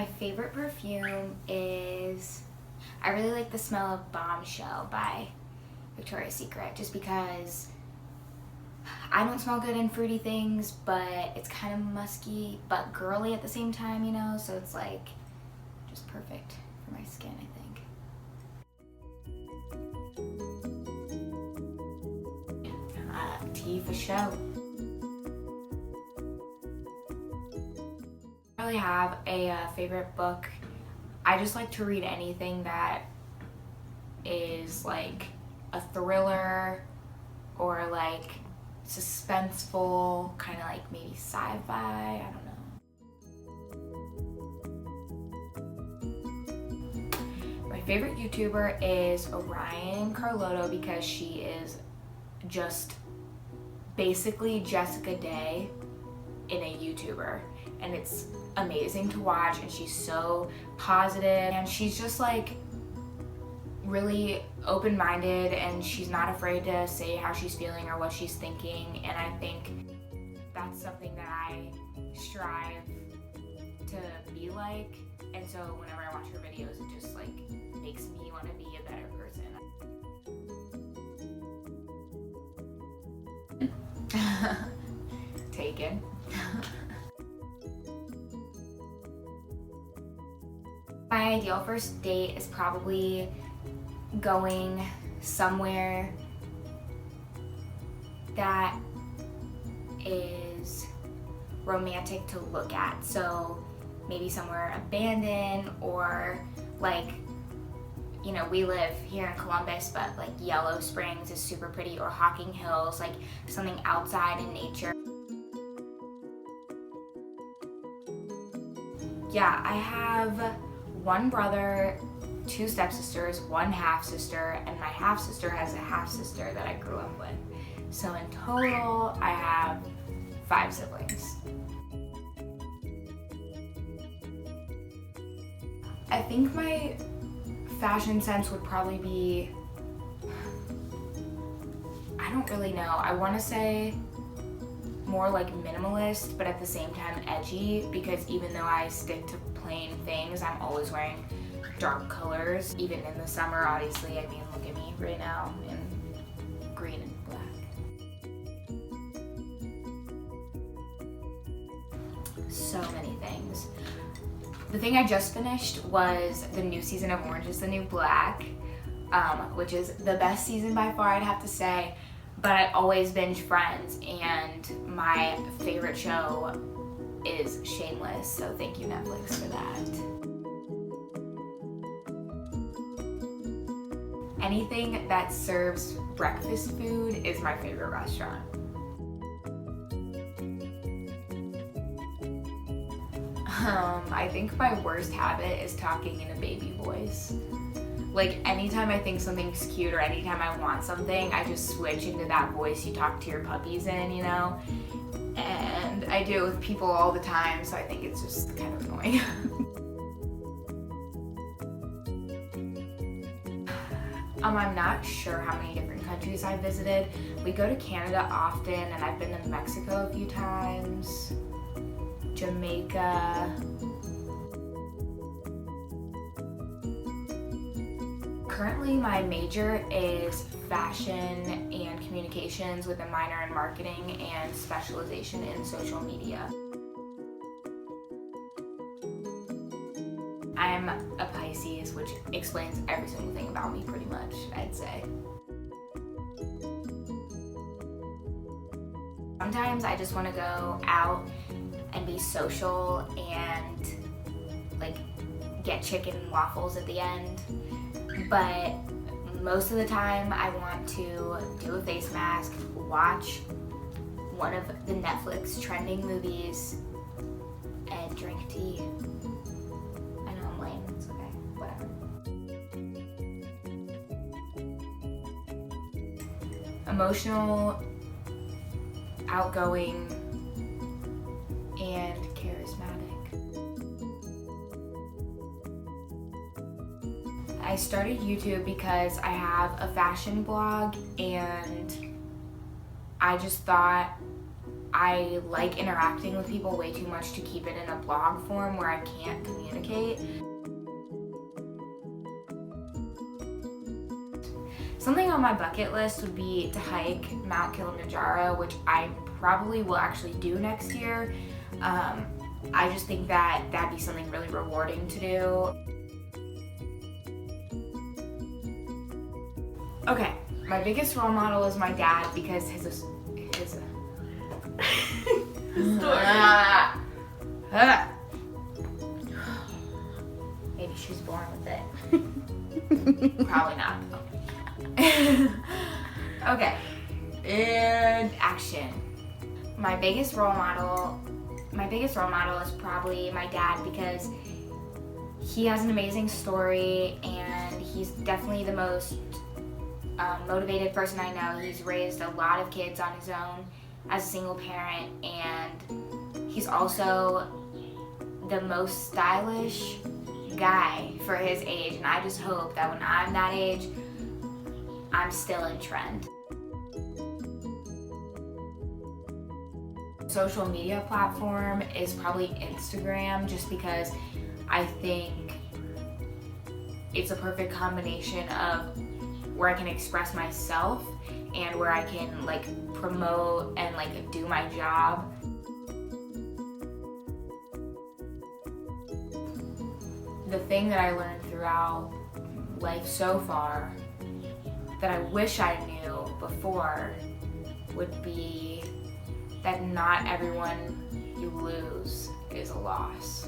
My favorite perfume is, I really like the smell of Bombshell by Victoria's Secret, just because I don't smell good in fruity things, but it's kind of musky but girly at the same time, you know, so it's like just perfect for my skin, I think. Tea for show. I don't really have a favorite book. I just like to read anything that is like a thriller or like suspenseful, kind of like maybe sci-fi, I don't know. My favorite YouTuber is Orion Carlotto because she is just basically Jessica Day in a YouTuber, and it's amazing to watch, and she's so positive, and she's just like really open-minded, and she's not afraid to say how she's feeling or what she's thinking, and I think that's something that I strive to be like, and so whenever I watch her videos, it just like makes me want to be a better person. Taken. My ideal first date is probably going somewhere that is romantic to look at. So maybe somewhere abandoned, or like, you know, we live here in Columbus, but like Yellow Springs is super pretty, or Hocking Hills, like something outside in nature. Yeah, I have one brother, two stepsisters, one half-sister, and my half-sister has a half-sister that I grew up with. So in total, I have 5 siblings. I think my fashion sense would probably be, I don't really know. I want to say more like minimalist, but at the same time edgy, because even though I stick to plain things, I'm always wearing dark colors. Even in the summer, obviously, I mean, look at me right now in green and black. So many things. The thing I just finished was the new season of Orange is the New Black, which is the best season by far, I'd have to say. But I always binge Friends, and my favorite show is Shameless, so thank you, Netflix, for that. Anything that serves breakfast food is my favorite restaurant. I think my worst habit is talking in a baby voice. Like, anytime I think something's cute or anytime I want something, I just switch into that voice you talk to your puppies in, you know? And I do it with people all the time, so I think it's just kind of annoying. I'm not sure how many different countries I've visited. We go to Canada often, and I've been to Mexico a few times, Jamaica. Currently, my major is fashion and communications with a minor in marketing and specialization in social media. I'm a Pisces, which explains every single thing about me pretty much, I'd say. Sometimes I just want to go out and be social and like get chicken and waffles at the end. But most of the time I want to do a face mask, watch one of the Netflix trending movies, and drink tea. I know I'm lame, it's okay, whatever. Emotional, outgoing, and charismatic. I started YouTube because I have a fashion blog, and I just thought I like interacting with people way too much to keep it in a blog form where I can't communicate. Something on my bucket list would be to hike Mount Kilimanjaro, which I probably will actually do next year. I just think that that'd be something really rewarding to do. Okay, my biggest role model is my dad because his maybe she's born with it. Probably not. Okay, and action. My biggest role model is probably my dad because he has an amazing story and he's definitely the most motivated person I know. He's raised a lot of kids on his own as a single parent, and he's also the most stylish guy for his age, and I just hope that when I'm that age, I'm still in trend. Social media platform is probably Instagram, just because I think it's a perfect combination of where I can express myself and where I can like promote and like do my job. The thing that I learned throughout life so far that I wish I knew before would be that not everyone you lose is a loss.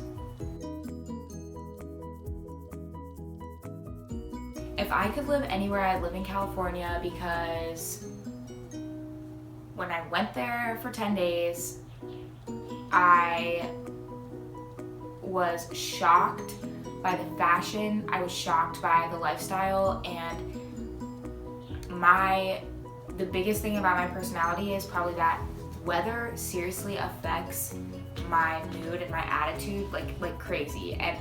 If I could live anywhere, I'd live in California, because when I went there for 10 days, I was shocked by the fashion, I was shocked by the lifestyle, and the biggest thing about my personality is probably that weather seriously affects my mood and my attitude like crazy. And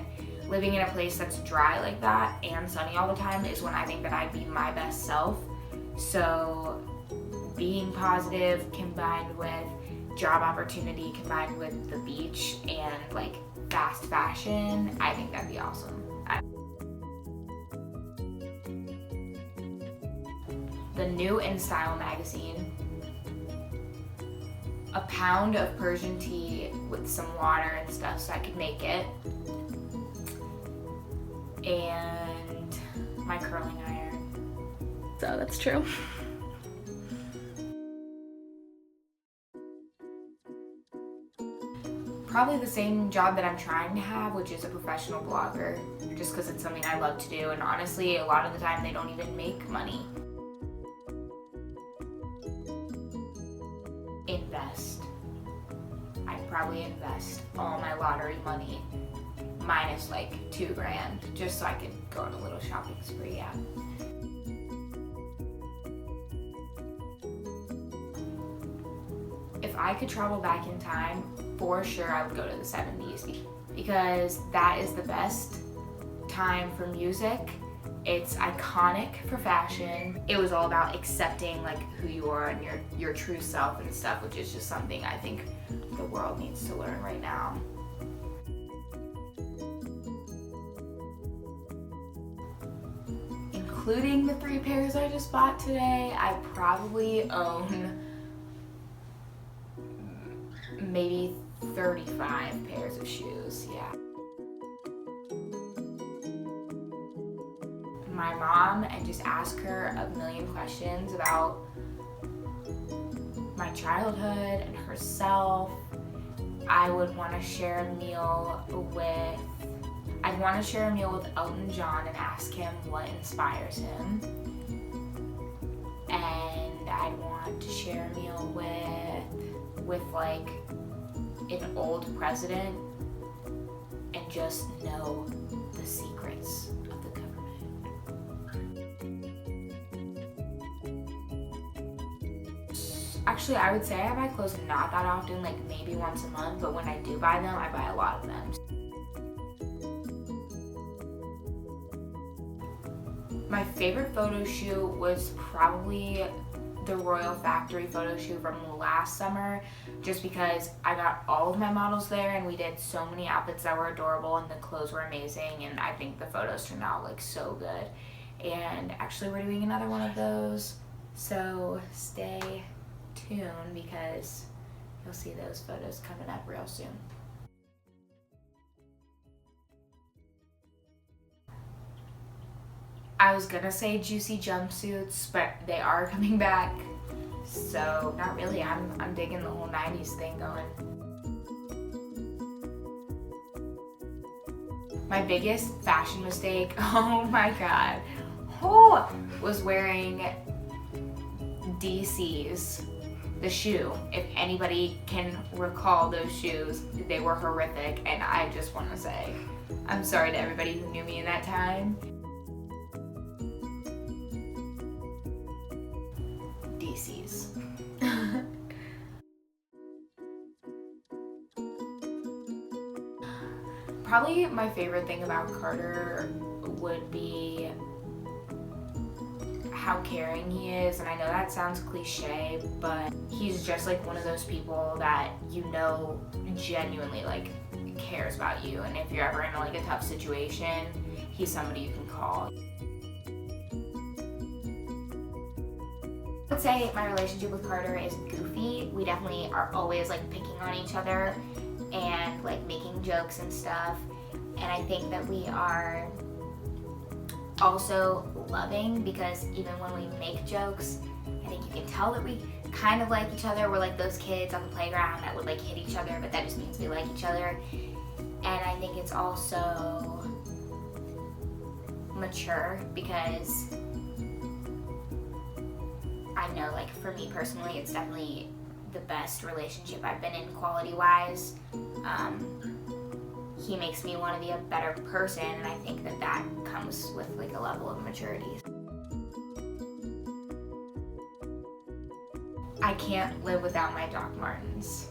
living in a place that's dry like that and sunny all the time is when I think that I'd be my best self. So being positive combined with job opportunity combined with the beach and like fast fashion, I think that'd be awesome. The new InStyle magazine. A pound of Persian tea with some water and stuff so I could make it. And my curling iron. So that's true. Probably the same job that I'm trying to have, which is a professional blogger, just because it's something I love to do, and honestly, a lot of the time they don't even make money. Invest. I'd probably invest all my lottery money minus like $2,000 just so I could go on a little shopping spree. Yeah. If I could travel back in time, for sure I would go to the 70s, because that is the best time for music. It's iconic for fashion. It was all about accepting like who you are and your true self and stuff, which is just something I think the world needs to learn right now. Including the 3 pairs I just bought today, I probably own maybe 35 pairs of shoes, yeah. My mom and just ask her a million questions about my childhood and herself. I'd want to share a meal with Elton John and ask him what inspires him. And I'd want to share a meal with like an old president and just know the secrets of the government. Actually, I would say I buy clothes not that often, like maybe once a month, but when I do buy them, I buy a lot of them. My favorite photo shoot was probably the Royal Factory photo shoot from last summer just because I got all of my models there and we did so many outfits that were adorable and the clothes were amazing, and I think the photos turned out like so good. And actually we're doing another one of those, so stay tuned because you'll see those photos coming up real soon. I was gonna say juicy jumpsuits, but they are coming back, so not really. I'm digging the whole 90s thing going. My biggest fashion mistake, oh my god, was wearing DC's, the shoe. If anybody can recall those shoes, they were horrific, and I just want to say, I'm sorry to everybody who knew me in that time. DC's. Probably my favorite thing about Carter would be how caring he is, and I know that sounds cliche, but he's just like one of those people that you know genuinely like cares about you, and if you're ever in like a tough situation, he's somebody you can call. I would say my relationship with Carter is goofy. We definitely are always like picking on each other and like making jokes and stuff, and I think that we are also loving because even when we make jokes, I think you can tell that we kind of like each other. We're like those kids on the playground that would like hit each other, but that just means we like each other. And I think it's also mature because I know, like, for me personally, it's definitely the best relationship I've been in quality-wise. He makes me want to be a better person, and I think that that comes with, like, a level of maturity. I can't live without my Doc Martens.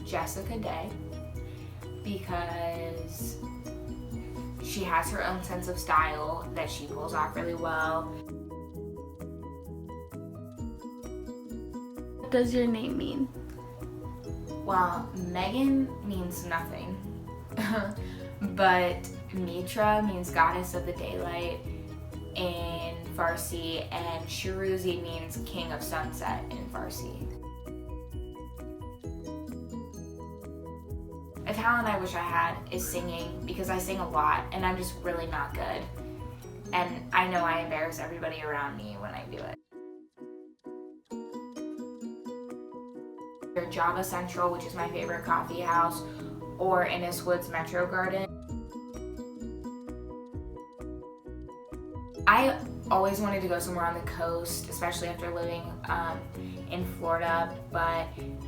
Jessica Day, because she has her own sense of style that she pulls off really well. What does your name mean? Well, Megan means nothing, but Mitra means goddess of the daylight in Farsi, and Shiruzi means king of sunset in Farsi. A talent I wish I had is singing, because I sing a lot and I'm just really not good. And I know I embarrass everybody around me when I do it. Either Java Central, which is my favorite coffee house, or Inniswoods Metro Garden. I always wanted to go somewhere on the coast, especially after living in Florida, but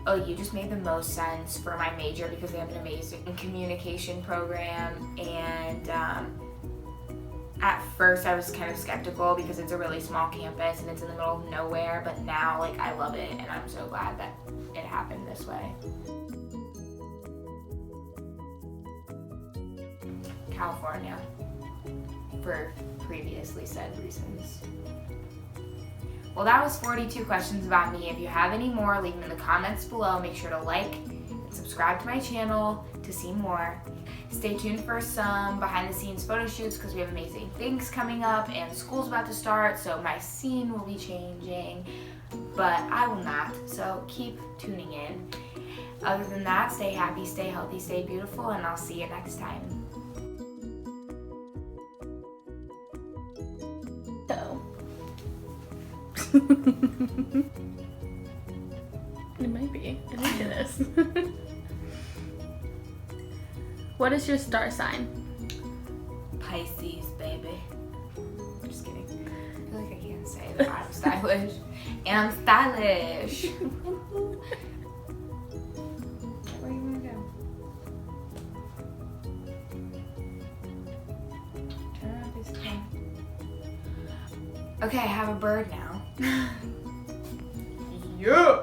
OU just made the most sense for my major because they have an amazing communication program, and at first I was kind of skeptical because it's a really small campus and it's in the middle of nowhere, but now like I love it and I'm so glad that it happened this way. California, for previously said reasons. Well, that was 42 questions about me. If you have any more, leave them in the comments below. Make sure to like and subscribe to my channel to see more. Stay tuned for some behind the scenes photo shoots because we have amazing things coming up and school's about to start, so my scene will be changing, but I will not, so keep tuning in. Other than that, stay happy, stay healthy, stay beautiful, and I'll see you next time. So. It might be. I think it is. What is your star sign? Pisces, baby. I'm just kidding. I feel like I can't say that I'm stylish. And I'm stylish. Where do you want to go? Turn around, please. Okay, I have a bird now. Yeah!